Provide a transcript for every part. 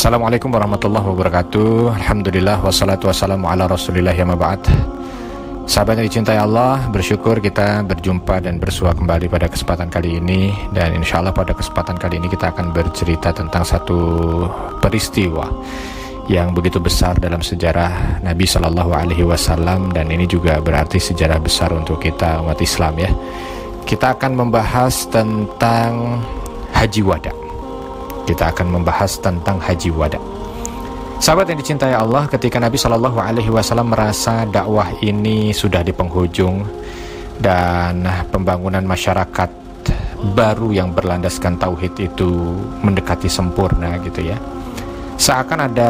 Assalamualaikum warahmatullahi wabarakatuh. Alhamdulillah wassalatu wassalamu ala rasulillah ya maba'ad. Sahabat yang dicintai Allah, bersyukur kita berjumpa dan bersua kembali pada kesempatan kali ini. Dan insya Allah pada kesempatan kali ini kita akan bercerita tentang satu peristiwa yang begitu besar dalam sejarah Nabi Shallallahu Alaihi Wasallam. Dan ini juga berarti sejarah besar untuk kita umat Islam ya. Kita akan membahas tentang Haji Wada. Kita akan membahas tentang Haji Wada. Sahabat yang dicintai Allah, ketika Nabi Shallallahu Alaihi Wasallam merasa dakwah ini sudah di penghujung dan pembangunan masyarakat baru yang berlandaskan tauhid itu mendekati sempurna gitu ya, seakan ada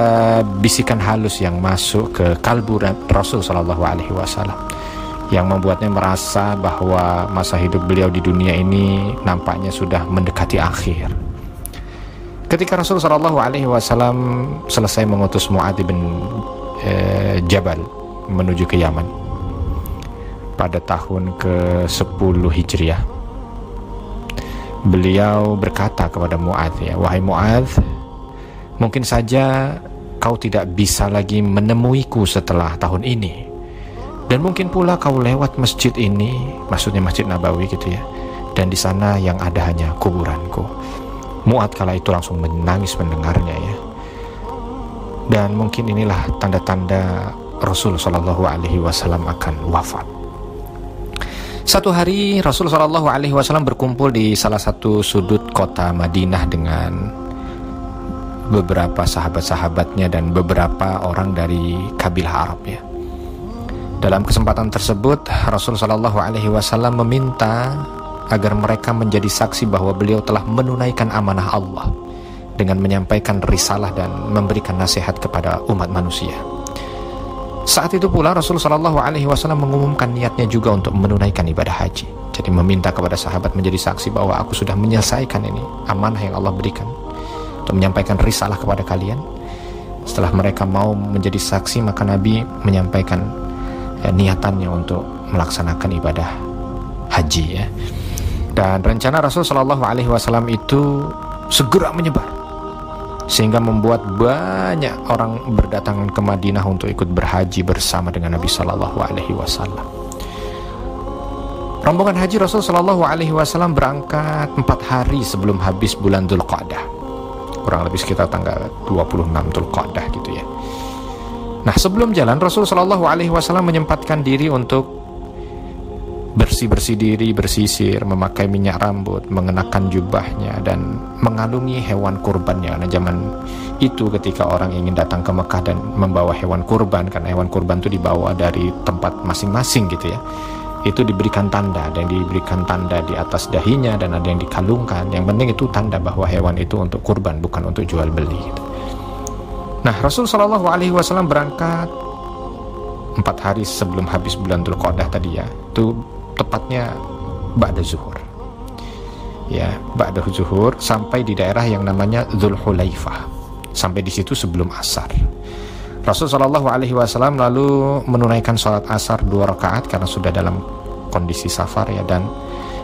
bisikan halus yang masuk ke kalbu Rasul Shallallahu Alaihi Wasallam yang membuatnya merasa bahwa masa hidup beliau di dunia ini nampaknya sudah mendekati akhir. Ketika Rasul Shallallahu Alaihi Wasallam selesai mengutus Mu'adz bin Jabal menuju ke Yaman pada tahun ke-10 Hijriah, beliau berkata kepada Mu'adz, ya, wahai Mu'adz, mungkin saja kau tidak bisa lagi menemuiku setelah tahun ini, dan mungkin pula kau lewat masjid ini, maksudnya Masjid Nabawi gitu ya, dan di sana yang ada hanya kuburanku. Mu'adz kala itu langsung menangis mendengarnya ya. Dan mungkin inilah tanda-tanda Rasul Shallallahu Alaihi Wasallam akan wafat. Satu hari Rasul Shallallahu Alaihi Wasallam berkumpul di salah satu sudut kota Madinah dengan beberapa sahabat-sahabatnya dan beberapa orang dari kabilah Arab ya. Dalam kesempatan tersebut Rasul Shallallahu Alaihi Wasallam meminta agar mereka menjadi saksi bahwa beliau telah menunaikan amanah Allah dengan menyampaikan risalah dan memberikan nasihat kepada umat manusia. Saat itu pula Rasul Shallallahu Alaihi Wasallam mengumumkan niatnya juga untuk menunaikan ibadah haji. Jadi meminta kepada sahabat menjadi saksi bahwa aku sudah menyelesaikan ini amanah yang Allah berikan untuk menyampaikan risalah kepada kalian. Setelah mereka mau menjadi saksi, maka Nabi menyampaikan niatannya untuk melaksanakan ibadah haji ya. Dan rencana Rasul Shallallahu Alaihi Wasallam itu segera menyebar sehingga membuat banyak orang berdatangan ke Madinah untuk ikut berhaji bersama dengan Nabi Shallallahu Alaihi Wasallam. Rombongan haji Rasul Shallallahu Alaihi Wasallam berangkat 4 hari sebelum habis bulan Dzulqa'dah, kurang lebih sekitar tanggal 26 Dzulqa'dah gitu ya. Nah, sebelum jalan Rasul Shallallahu Alaihi Wasallam menyempatkan diri untuk bersih-bersih diri, bersisir, memakai minyak rambut, mengenakan jubahnya, dan mengalungi hewan kurbannya. Karena zaman itu ketika orang ingin datang ke Mekah dan membawa hewan kurban, karena hewan kurban itu dibawa dari tempat masing-masing gitu ya, itu diberikan tanda, ada yang diberikan tanda di atas dahinya dan ada yang dikalungkan. Yang penting itu tanda bahwa hewan itu untuk kurban, bukan untuk jual beli gitu. Nah, Rasul Shallallahu Alaihi Wasallam berangkat 4 hari sebelum habis bulan Dzulqa'dah tadi ya, itu tepatnya ba'da zuhur ya, ba'da zuhur, sampai di daerah yang namanya Dzulhulaifah. Sampai di situ sebelum asar. Rasul Shallallahu Alaihi Wasallam lalu menunaikan sholat asar 2 rakaat karena sudah dalam kondisi safar ya, dan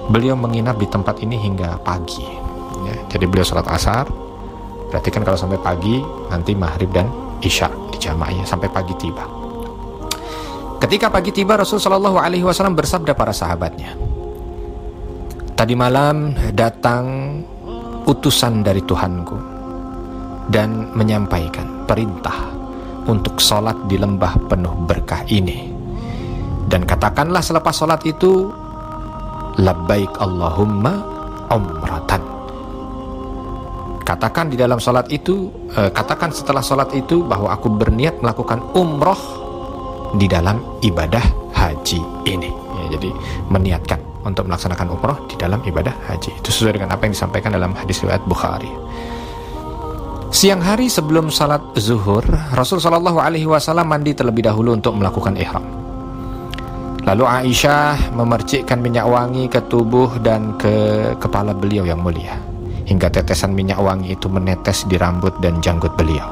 beliau menginap di tempat ini hingga pagi ya. Jadi beliau sholat asar, berarti kan kalau sampai pagi nanti maghrib dan isya dijamaah ya, sampai pagi tiba. Ketika pagi tiba, Rasul Shallallahu Alaihi Wasallam bersabda para sahabatnya, tadi malam datang utusan dari Tuhanku dan menyampaikan perintah untuk sholat di lembah penuh berkah ini. Dan katakanlah selepas sholat itu, labbaik Allahumma umratan. Katakan di dalam sholat itu, katakan setelah sholat itu bahwa aku berniat melakukan umroh di dalam ibadah haji ini ya. Jadi meniatkan untuk melaksanakan umroh di dalam ibadah haji. Itu sesuai dengan apa yang disampaikan dalam hadis riwayat Bukhari. Siang hari sebelum salat zuhur, Rasul Shallallahu Alaihi Wasallam mandi terlebih dahulu untuk melakukan ihram. Lalu Aisyah memercikkan minyak wangi ke tubuh dan ke kepala beliau yang mulia, hingga tetesan minyak wangi itu menetes di rambut dan janggut beliau.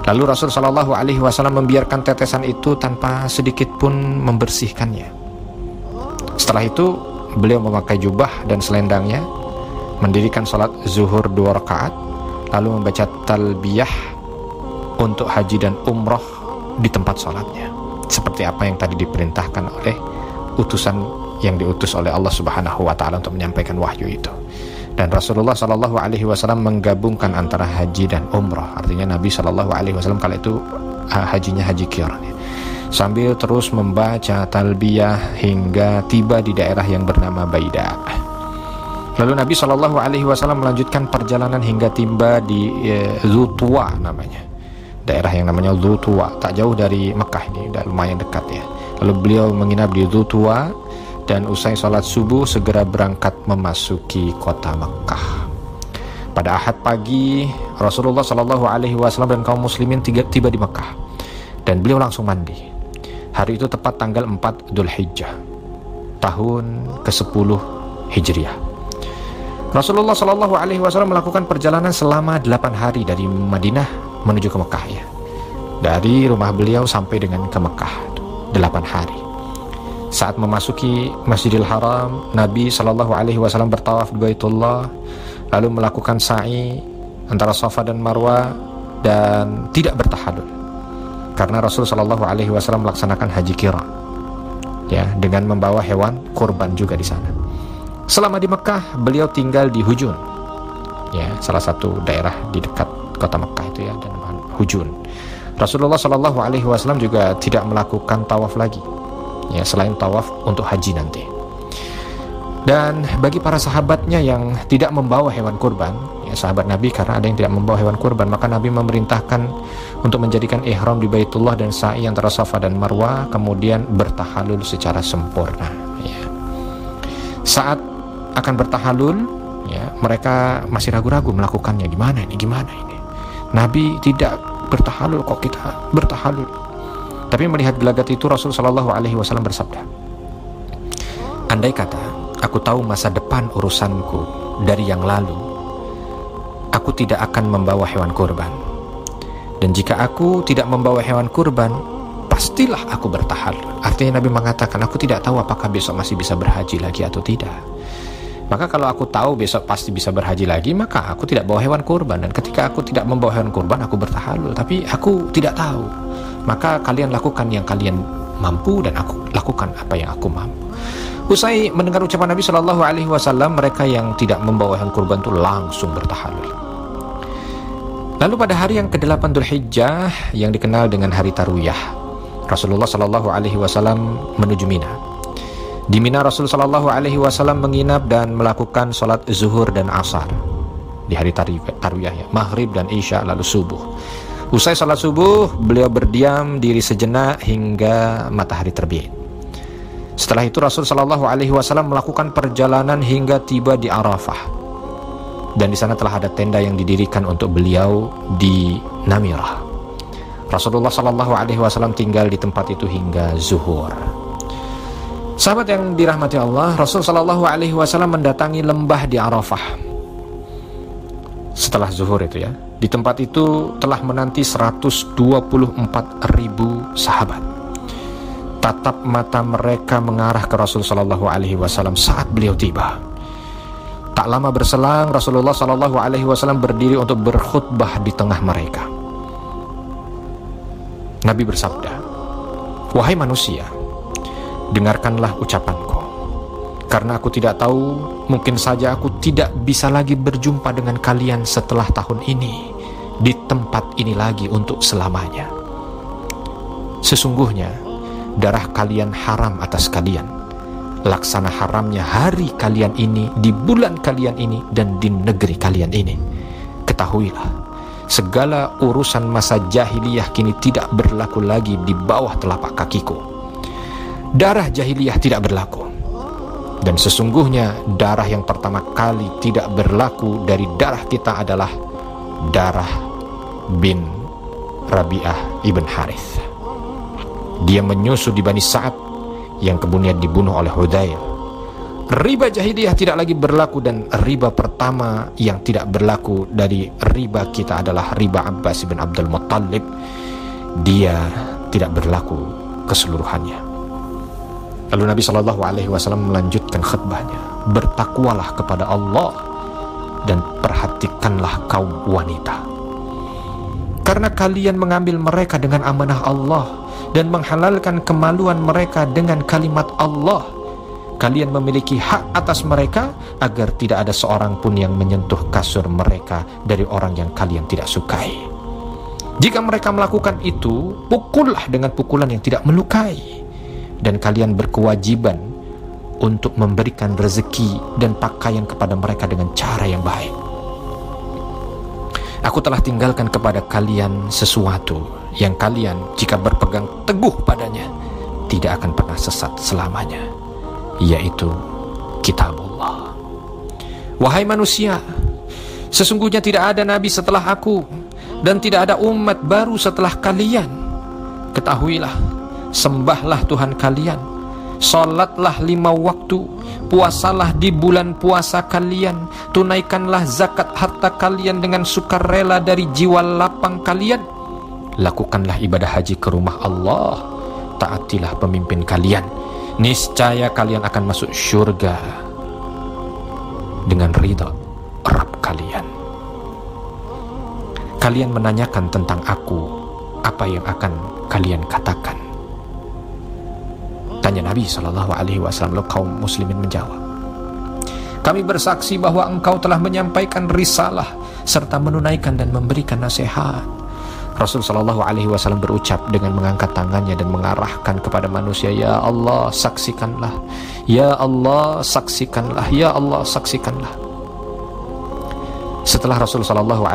Lalu Rasul Shallallahu Alaihi Wasallam membiarkan tetesan itu tanpa sedikit pun membersihkannya. Setelah itu beliau memakai jubah dan selendangnya, mendirikan sholat zuhur 2 rakaat, lalu membaca talbiyah untuk haji dan umroh di tempat sholatnya, seperti apa yang tadi diperintahkan oleh utusan yang diutus oleh Allah Subhanahu wa Ta'ala untuk menyampaikan wahyu itu. Dan Rasulullah Shallallahu Alaihi Wasallam menggabungkan antara haji dan umroh. Artinya Nabi Shallallahu Alaihi Wasallam kala itu hajinya haji qiran, sambil terus membaca talbiyah hingga tiba di daerah yang bernama Baida. Lalu Nabi Shallallahu Alaihi Wasallam melanjutkan perjalanan hingga tiba di Dzutwa namanya, daerah yang namanya Dzutwa, tak jauh dari Mekah, ini udah lumayan dekat ya. Lalu beliau menginap di Dzutwa dan usai sholat subuh segera berangkat memasuki kota Mekah. Pada Ahad pagi, Rasulullah Shallallahu Alaihi Wasallam dan kaum muslimin tiba di Mekah, dan beliau langsung mandi. Hari itu tepat tanggal 4 Dzulhijjah, tahun ke-10 Hijriah. Rasulullah Shallallahu Alaihi Wasallam melakukan perjalanan selama 8 hari dari Madinah menuju ke Mekah ya. Dari rumah beliau sampai dengan ke Mekah 8 hari. Saat memasuki Masjidil Haram, Nabi Shallallahu Alaihi Wasallam bertawaf di Baitullah, lalu melakukan sa'i antara Safa dan Marwa dan tidak bertahallul, karena Rasul Shallallahu Alaihi Wasallam melaksanakan haji qiran ya, dengan membawa hewan kurban juga di sana. Selama di Mekah, beliau tinggal di Hujun ya, salah satu daerah di dekat kota Mekah itu ya, dan Hujun. Rasulullah Shallallahu Alaihi Wasallam juga tidak melakukan tawaf lagi ya, selain tawaf untuk haji nanti. Dan bagi para sahabatnya yang tidak membawa hewan kurban ya, sahabat Nabi, karena ada yang tidak membawa hewan kurban, maka Nabi memerintahkan untuk menjadikan ihram di Baitullah dan sa'i antara Safa dan Marwa, kemudian bertahallul secara sempurna ya. Saat akan bertahallul ya, mereka masih ragu-ragu melakukannya, gimana ini Nabi tidak bertahallul, kok kita bertahallul. Tapi melihat gelagat itu, Rasul Shallallahu Alaihi Wasallam bersabda, andai kata aku tahu masa depan urusanku dari yang lalu, aku tidak akan membawa hewan kurban. Dan jika aku tidak membawa hewan kurban, pastilah aku bertahallul. Artinya Nabi mengatakan, aku tidak tahu apakah besok masih bisa berhaji lagi atau tidak. Maka kalau aku tahu besok pasti bisa berhaji lagi, maka aku tidak bawa hewan kurban. Dan ketika aku tidak membawa hewan kurban, aku bertahallul. Tapi aku tidak tahu, maka kalian lakukan yang kalian mampu dan aku lakukan apa yang aku mampu. Usai mendengar ucapan Nabi Shallallahu Alaihi Wasallam, mereka yang tidak membawa hewan kurban itu langsung bertahallul. Lalu pada hari yang ke-8 Dzulhijjah yang dikenal dengan hari Tarwiyah, Rasulullah Shallallahu Alaihi Wasallam menuju Mina. Di Mina, Rasul Shallallahu Alaihi Wasallam menginap dan melakukan sholat zuhur dan asar di hari Tarwiyah ya, maghrib dan isya lalu subuh. Usai sholat subuh, beliau berdiam diri sejenak hingga matahari terbit. Setelah itu Rasul Shallallahu Alaihi Wasallam melakukan perjalanan hingga tiba di Arafah, dan di sana telah ada tenda yang didirikan untuk beliau di Namirah. Rasulullah Shallallahu Alaihi Wasallam tinggal di tempat itu hingga zuhur. Sahabat yang dirahmati Allah, Rasul Shallallahu Alaihi Wasallam mendatangi lembah di Arafah setelah zuhur itu ya. Di tempat itu telah menanti 124.000 sahabat. Tatap mata mereka mengarah ke Rasul Shallallahu Alaihi Wasallam saat beliau tiba. Tak lama berselang, Rasulullah Shallallahu Alaihi Wasallam berdiri untuk berkhutbah di tengah mereka. Nabi bersabda, wahai manusia, dengarkanlah ucapanku, karena aku tidak tahu, mungkin saja aku tidak bisa lagi berjumpa dengan kalian setelah tahun ini di tempat ini lagi untuk selamanya. Sesungguhnya darah kalian haram atas kalian, laksana haramnya hari kalian ini, di bulan kalian ini, dan di negeri kalian ini. Ketahuilah, segala urusan masa jahiliyah kini tidak berlaku lagi di bawah telapak kakiku. Darah jahiliyah tidak berlaku, dan sesungguhnya darah yang pertama kali tidak berlaku dari darah kita adalah darah bin Rabi'ah ibn Harith. Dia menyusu di Bani Sa'ad yang kemudian dibunuh oleh Hudayl. Riba jahiliyah tidak lagi berlaku, dan riba pertama yang tidak berlaku dari riba kita adalah riba Abbas bin Abdul Muttalib. Dia tidak berlaku keseluruhannya. Lalu Nabi Shallallahu Alaihi Wasallam melanjutkan khutbahnya, bertakwalah kepada Allah dan perhatikanlah kaum wanita. Karena kalian mengambil mereka dengan amanah Allah dan menghalalkan kemaluan mereka dengan kalimat Allah. Kalian memiliki hak atas mereka agar tidak ada seorang pun yang menyentuh kasur mereka dari orang yang kalian tidak sukai. Jika mereka melakukan itu, pukullah dengan pukulan yang tidak melukai. Dan kalian berkewajiban untuk memberikan rezeki dan pakaian kepada mereka dengan cara yang baik. Aku telah tinggalkan kepada kalian sesuatu yang kalian jika berpegang teguh padanya tidak akan pernah sesat selamanya, yaitu kitabullah. Wahai manusia, sesungguhnya tidak ada nabi setelah aku dan tidak ada umat baru setelah kalian. Ketahuilah, sembahlah Tuhan kalian, salatlah 5 waktu, puasalah di bulan puasa kalian, tunaikanlah zakat harta kalian dengan sukarela dari jiwa lapang kalian, lakukanlah ibadah haji ke rumah Allah, taatilah pemimpin kalian, niscaya kalian akan masuk syurga dengan ridha Rabb kalian. Kalian menanyakan tentang aku, apa yang akan kalian katakan? Tanya Nabi SAW. Lalu kaum muslimin menjawab, kami bersaksi bahwa engkau telah menyampaikan risalah serta menunaikan dan memberikan nasihat. Rasul SAW berucap dengan mengangkat tangannya dan mengarahkan kepada manusia, ya Allah saksikanlah, ya Allah saksikanlah, ya Allah saksikanlah. Setelah Rasul SAW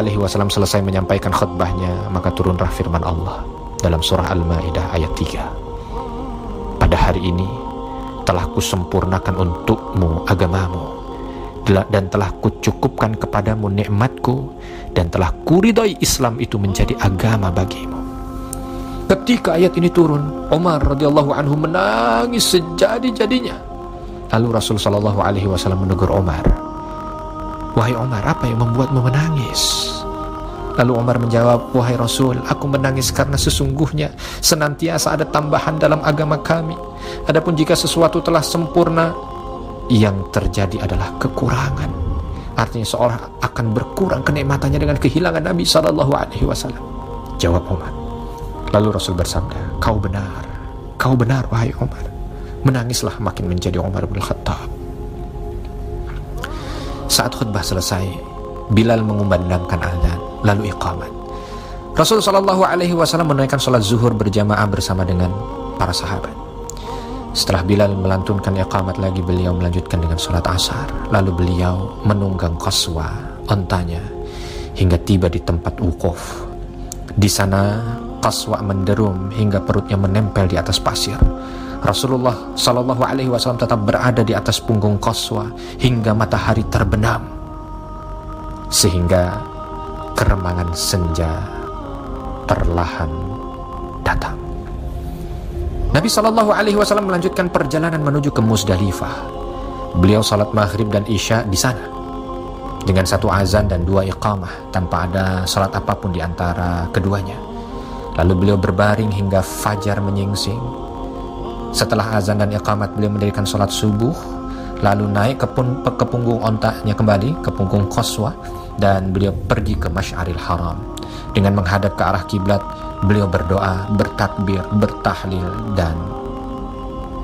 selesai menyampaikan khutbahnya, maka turunlah firman Allah dalam surah Al-Maidah ayat 3. Pada hari ini telah kusempurnakan untukmu agamamu dan telah kucukupkan kepadamu nikmatku dan telah kuridai Islam itu menjadi agama bagimu. Ketika ayat ini turun, Umar radhiyallahu anhu menangis sejadi-jadinya. Lalu Rasul SAW menegur Umar, wahai Umar, apa yang membuatmu menangis? Lalu Umar menjawab, wahai Rasul, aku menangis karena sesungguhnya senantiasa ada tambahan dalam agama kami. Adapun jika sesuatu telah sempurna, yang terjadi adalah kekurangan. Artinya seorang akan berkurang kenikmatannya dengan kehilangan Nabi SAW. Jawab Umar. Lalu Rasul bersabda, kau benar wahai Umar. Menangislah makin menjadi Umar bin Khattab. Saat khutbah selesai, Bilal mengumandangkan azan, lalu iqamat. Rasul SAW menunaikan sholat zuhur berjamaah bersama dengan para sahabat. Setelah Bilal melantunkan iqamat lagi, beliau melanjutkan dengan sholat asar. Lalu beliau menunggang qaswa, ontanya, hingga tiba di tempat wukuf. Di sana qaswa menderum hingga perutnya menempel di atas pasir. Rasulullah SAW tetap berada di atas punggung qaswa hingga matahari terbenam, sehingga keremangan senja perlahan datang. Nabi SAW melanjutkan perjalanan menuju ke Muzdalifah. Beliau salat maghrib dan isya di sana dengan 1 azan dan 2 iqamah tanpa ada salat apapun di antara keduanya. Lalu beliau berbaring hingga fajar menyingsing. Setelah azan dan iqamat, beliau mendirikan salat subuh, lalu naik ke punggung ontaknya kembali, ke punggung qaswa, dan beliau pergi ke Masy'aril Haram. Dengan menghadap ke arah kiblat, beliau berdoa, bertakbir, bertahlil, dan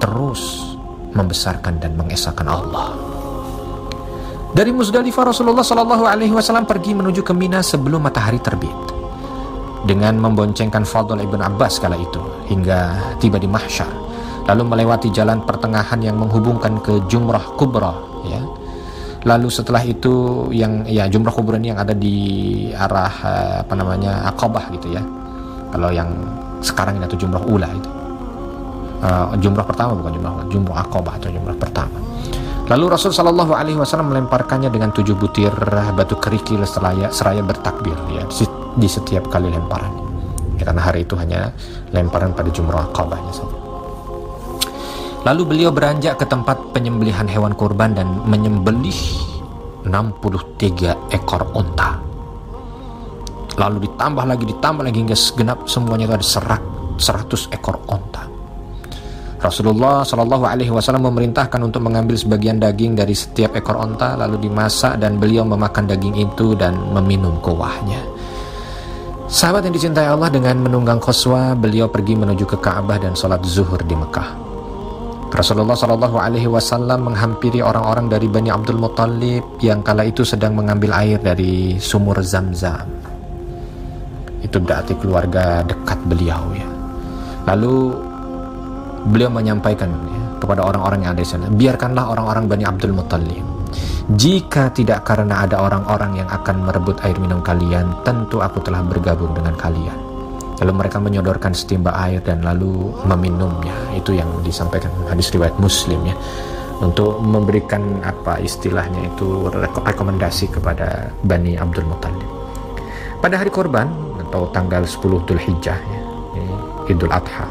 terus membesarkan dan mengesahkan Allah. Dari Muzdalifah, Rasulullah SAW pergi menuju ke Mina sebelum matahari terbit, dengan memboncengkan Fadl ibn Abbas kala itu, hingga tiba di Mahsyar, lalu melewati jalan pertengahan yang menghubungkan ke Jumrah Kubra, ya. Lalu setelah itu yang Jumrah Kubra ini yang ada di arah Aqabah gitu ya. Kalau yang sekarang ini atau Jumrah Ula itu. Jumrah pertama bukan Jumrah Aqabah atau Jumrah pertama. Lalu Rasul SAW melemparkannya dengan 7 butir batu kerikil seraya bertakbir ya, di setiap kali lemparan. Ya, karena hari itu hanya lemparan pada Jumrah Aqabahnya saja. Lalu beliau beranjak ke tempat penyembelihan hewan kurban dan menyembelih 63 ekor unta. Lalu ditambah lagi hingga segenap semuanya itu ada 100 ekor unta. Rasulullah Shallallahu Alaihi Wasallam memerintahkan untuk mengambil sebagian daging dari setiap ekor onta, lalu dimasak dan beliau memakan daging itu dan meminum kuahnya. Sahabat yang dicintai Allah, dengan menunggang Qaswa, beliau pergi menuju ke Ka'bah dan sholat zuhur di Mekah. Rasulullah Shallallahu Alaihi Wasallam menghampiri orang-orang dari Bani Abdul Muttalib yang kala itu sedang mengambil air dari sumur Zam-Zam. Itu berarti keluarga dekat beliau ya. Lalu beliau menyampaikan kepada orang-orang yang ada di sana, biarkanlah orang-orang Bani Abdul Muttalib. Jika tidak karena ada orang-orang yang akan merebut air minum kalian, tentu aku telah bergabung dengan kalian. Lalu mereka menyodorkan setimba air dan lalu meminumnya. Itu yang disampaikan hadis riwayat Muslim ya, untuk memberikan apa istilahnya itu rekomendasi kepada Bani Abdul Muttalib. Pada hari korban atau tanggal 10 Dzulhijjah ya, Idul Adha,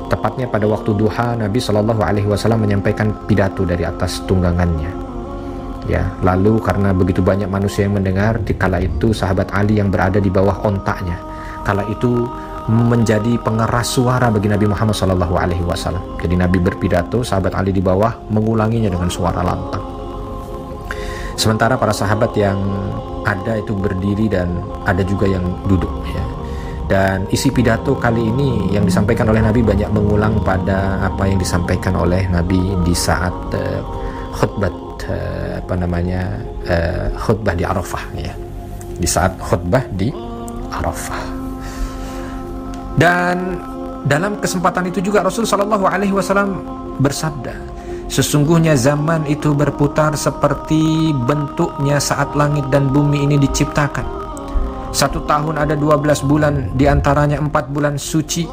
tepatnya pada waktu duha, Nabi Shallallahu Alaihi Wasallam menyampaikan pidato dari atas tunggangannya. Ya, lalu karena begitu banyak manusia yang mendengar, di kala itu sahabat Ali yang berada di bawah ontaknya, kala itu menjadi pengeras suara bagi Nabi Muhammad Shallallahu Alaihi Wasallam. Jadi Nabi berpidato, sahabat Ali di bawah mengulanginya dengan suara lantang. Sementara para sahabat yang ada itu berdiri dan ada juga yang duduk ya. Dan isi pidato kali ini yang disampaikan oleh Nabi banyak mengulang pada apa yang disampaikan oleh Nabi di saat khutbah khutbah di Arafah ya. Di saat khutbah di Arafah. Dan dalam kesempatan itu juga Rasul Shallallahu Alaihi Wasallam bersabda, sesungguhnya zaman itu berputar seperti bentuknya saat langit dan bumi ini diciptakan. 1 tahun ada 12 bulan, diantaranya 4 bulan suci,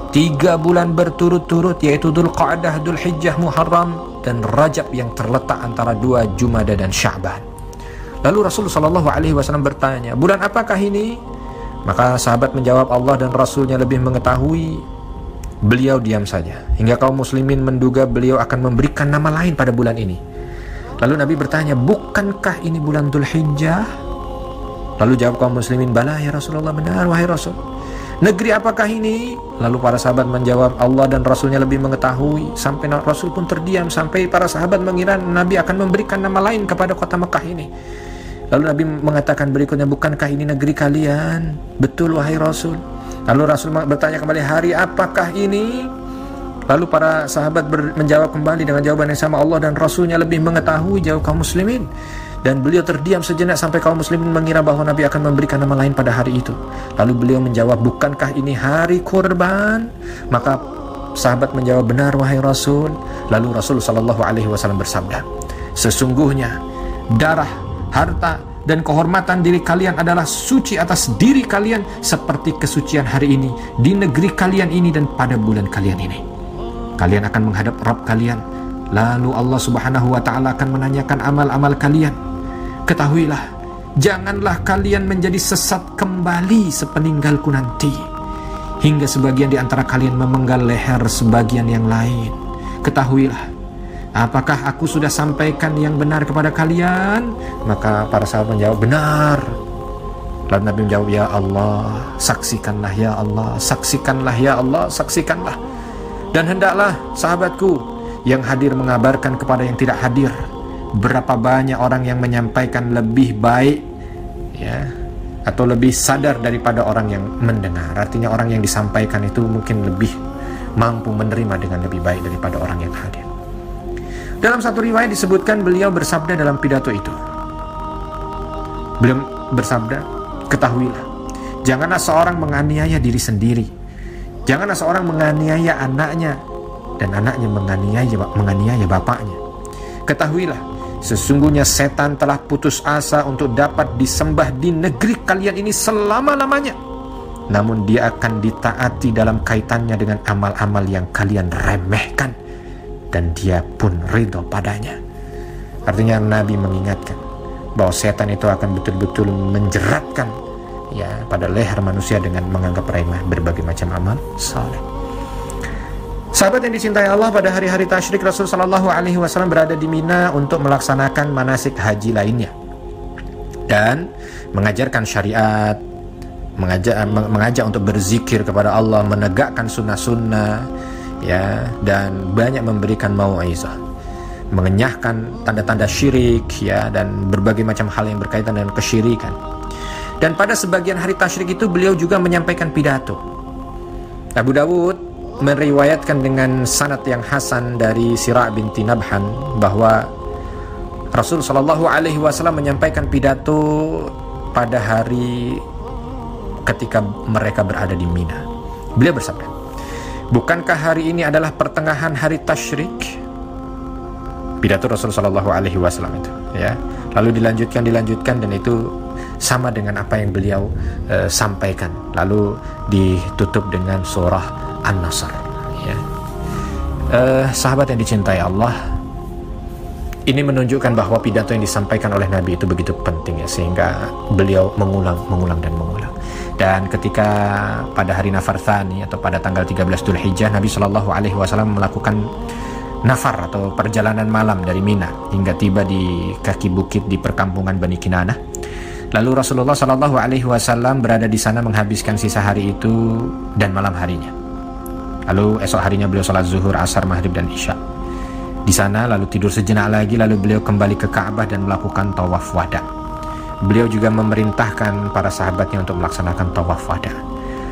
3 bulan berturut-turut yaitu Dzulqa'dah, Dzulhijjah, Muharram dan Rajab yang terletak antara 2 Jumadah dan Sya'ban. Lalu Rasul Shallallahu Alaihi Wasallam bertanya, bulan apakah ini? Maka sahabat menjawab, Allah dan Rasulnya lebih mengetahui. Beliau diam saja hingga kaum muslimin menduga beliau akan memberikan nama lain pada bulan ini. Lalu Nabi bertanya, bukankah ini bulan Dzulhijjah? Lalu jawab kaum muslimin, bala ya Rasulullah, benar wahai Rasul. Negeri apakah ini? Lalu para sahabat menjawab, Allah dan Rasulnya lebih mengetahui. Sampai Rasul pun terdiam, sampai para sahabat mengira Nabi akan memberikan nama lain kepada kota Mekah ini. Lalu Nabi mengatakan berikutnya, bukankah ini negeri kalian? Betul wahai Rasul. Lalu Rasul bertanya kembali, hari apakah ini? Lalu para sahabat menjawab kembali dengan jawaban yang sama, Allah dan Rasulnya lebih mengetahui, jawab kaum muslimin. Dan beliau terdiam sejenak sampai kaum muslimin mengira bahwa Nabi akan memberikan nama lain pada hari itu. Lalu beliau menjawab, bukankah ini hari kurban? Maka sahabat menjawab, benar wahai Rasul. Lalu Rasul Shallallahu Alaihi Wasallam bersabda, sesungguhnya darah, harta dan kehormatan diri kalian adalah suci atas diri kalian seperti kesucian hari ini, di negeri kalian ini dan pada bulan kalian ini. Kalian akan menghadap Rabb kalian, lalu Allah Subhanahu wa Ta'ala akan menanyakan amal-amal kalian. Ketahuilah, janganlah kalian menjadi sesat kembali sepeninggalku nanti, hingga sebagian di antara kalian memenggal leher sebagian yang lain. Ketahuilah, apakah aku sudah sampaikan yang benar kepada kalian? Maka para sahabat menjawab, benar. Lalu Nabi menjawab, ya Allah, saksikanlah ya Allah, saksikanlah ya Allah, saksikanlah. Dan hendaklah sahabatku yang hadir mengabarkan kepada yang tidak hadir, berapa banyak orang yang menyampaikan lebih baik ya, atau lebih sadar daripada orang yang mendengar. Artinya orang yang disampaikan itu mungkin lebih mampu menerima dengan lebih baik daripada orang yang hadir. Dalam satu riwayat disebutkan beliau bersabda dalam pidato itu, beliau bersabda, ketahuilah, janganlah seorang menganiaya diri sendiri, janganlah seorang menganiaya anaknya dan anaknya menganiaya bapaknya. Ketahuilah, sesungguhnya setan telah putus asa untuk dapat disembah di negeri kalian ini selama-lamanya. Namun dia akan ditaati dalam kaitannya dengan amal-amal yang kalian remehkan, dan dia pun ridho padanya. Artinya Nabi mengingatkan bahwa setan itu akan betul-betul menjeratkan ya pada leher manusia dengan menganggap remeh berbagai macam amal saleh. Sahabat yang dicintai Allah, pada hari-hari tasyrik Rasul Shallallahu Alaihi Wasallam berada di Mina untuk melaksanakan manasik haji lainnya dan mengajarkan syariat, mengajak untuk berzikir kepada Allah, menegakkan sunnah-sunnah ya, dan banyak memberikan mau'izah, mengenyahkan tanda-tanda syirik, ya, dan berbagai macam hal yang berkaitan dengan kesyirikan. Dan pada sebagian hari tasyrik itu beliau juga menyampaikan pidato. Abu Dawud meriwayatkan dengan sanad yang hasan dari Sira' binti Nabhan bahwa Rasul Shallallahu Alaihi Wasallam menyampaikan pidato pada hari ketika mereka berada di Mina. Beliau bersabda, bukankah hari ini adalah pertengahan hari tasyrik? Pidato Rasul Shallallahu Alaihi Wasallam itu, ya. Lalu dilanjutkan dan itu sama dengan apa yang beliau sampaikan. Lalu ditutup dengan surah An-Nasr, ya. Sahabat yang dicintai Allah, ini menunjukkan bahwa pidato yang disampaikan oleh Nabi itu begitu penting, ya, sehingga beliau mengulang. Dan ketika pada hari Nafar Tsani atau pada tanggal 13 Dzulhijjah, Nabi Shallallahu Alaihi Wasallam melakukan nafar atau perjalanan malam dari Mina hingga tiba di kaki bukit di perkampungan Bani Kinanah. Lalu Rasulullah Shallallahu Alaihi Wasallam berada di sana menghabiskan sisa hari itu dan malam harinya. Lalu esok harinya beliau sholat zuhur, asar, maghrib, dan isya di sana, lalu tidur sejenak lagi, lalu beliau kembali ke Ka'bah dan melakukan tawaf wada. Beliau juga memerintahkan para sahabatnya untuk melaksanakan tawaf wada.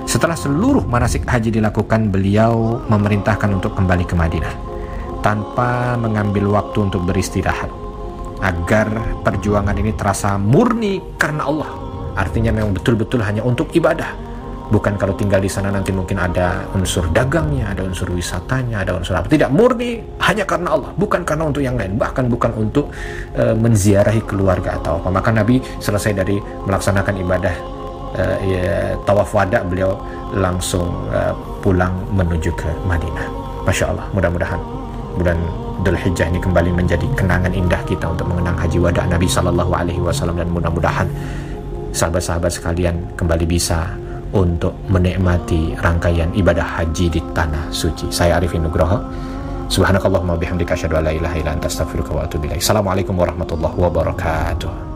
Setelah seluruh manasik haji dilakukan, beliau memerintahkan untuk kembali ke Madinah tanpa mengambil waktu untuk beristirahat, agar perjuangan ini terasa murni karena Allah. Artinya memang betul-betul hanya untuk ibadah. Bukan kalau tinggal di sana nanti mungkin ada unsur dagangnya, ada unsur wisatanya, ada unsur apa. Tidak, murni hanya karena Allah, bukan karena untuk yang lain, bahkan bukan untuk menziarahi keluarga atau apa. Maka Nabi selesai dari melaksanakan ibadah tawaf wada, beliau langsung pulang menuju ke Madinah. Masya Allah, mudah-mudahan bulan Dzulhijjah ini kembali menjadi kenangan indah kita untuk mengenang haji wada Nabi Sallallahu Alaihi Wasallam, dan mudah-mudahan sahabat-sahabat sekalian kembali bisa untuk menikmati rangkaian ibadah haji di tanah suci. Saya Arifin Nugroho. Subhanakallahumma bihamdika asyhadu an la ilaha illa anta astaghfiruka wa atubu ilaik. Assalamualaikum warahmatullahi wabarakatuh.